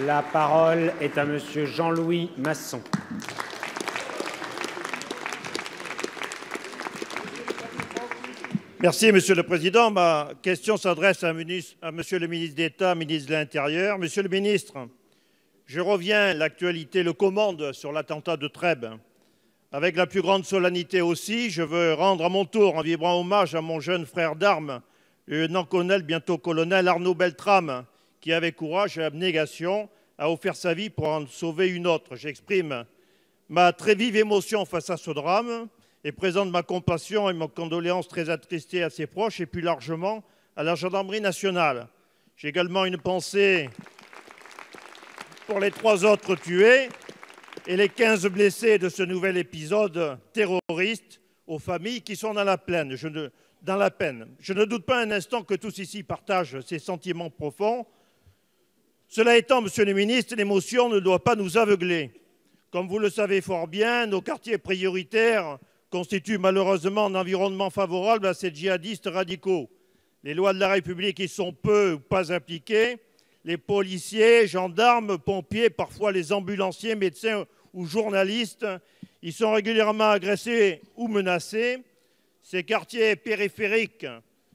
La parole est à Monsieur Jean-Louis Masson. Merci, Monsieur le Président. Ma question s'adresse à Monsieur le ministre d'État, ministre de l'Intérieur. Monsieur le ministre, je reviens, l'actualité le commande, sur l'attentat de Trèbes. Avec la plus grande solennité aussi, je veux rendre à mon tour un vibrant hommage à mon jeune frère d'armes, le lieutenant-colonel, bientôt colonel Arnaud Beltrame, qui, avec courage et abnégation, a offert sa vie pour en sauver une autre. J'exprime ma très vive émotion face à ce drame et présente ma compassion et ma condoléance très attristée à ses proches et plus largement à la gendarmerie nationale. J'ai également une pensée pour les 3 autres tués et les 15 blessés de ce nouvel épisode terroriste, aux familles qui sont dans la peine. Je ne doute pas un instant que tous ici partagent ces sentiments profonds. Cela étant, Monsieur le ministre, l'émotion ne doit pas nous aveugler. Comme vous le savez fort bien, nos quartiers prioritaires constituent malheureusement un environnement favorable à ces djihadistes radicaux. Les lois de la République y sont peu ou pas appliquées. Les policiers, gendarmes, pompiers, parfois les ambulanciers, médecins ou journalistes y sont régulièrement agressés ou menacés. Ces quartiers périphériques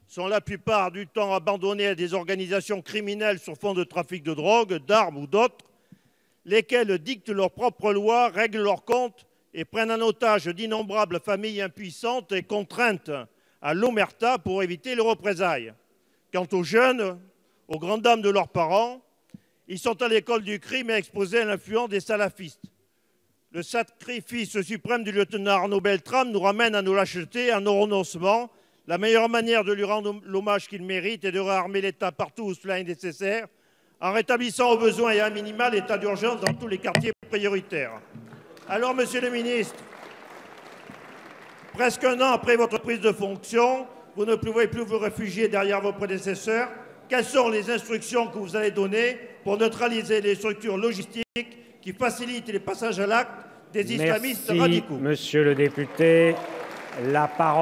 sont la plupart du temps abandonnés à des organisations criminelles sur fond de trafic de drogue, d'armes ou d'autres, lesquelles dictent leurs propres lois, règlent leurs comptes et prennent en otage d'innombrables familles impuissantes et contraintes à l'omerta pour éviter les représailles. Quant aux jeunes, aux grandes dames de leurs parents, ils sont à l'école du crime et exposés à l'influence des salafistes. Le sacrifice suprême du lieutenant Arnaud Beltrame nous ramène à nos lâchetés, à nos renoncements. La meilleure manière de lui rendre l'hommage qu'il mérite est de réarmer l'État partout où cela est nécessaire, en rétablissant au besoin et à minima l'état d'urgence dans tous les quartiers prioritaires. Alors, Monsieur le ministre, presque un an après votre prise de fonction, vous ne pouvez plus vous réfugier derrière vos prédécesseurs. Quelles sont les instructions que vous allez donner pour neutraliser les structures logistiques qui facilitent les passages à l'acte des islamistes radicaux? Monsieur le député, la parole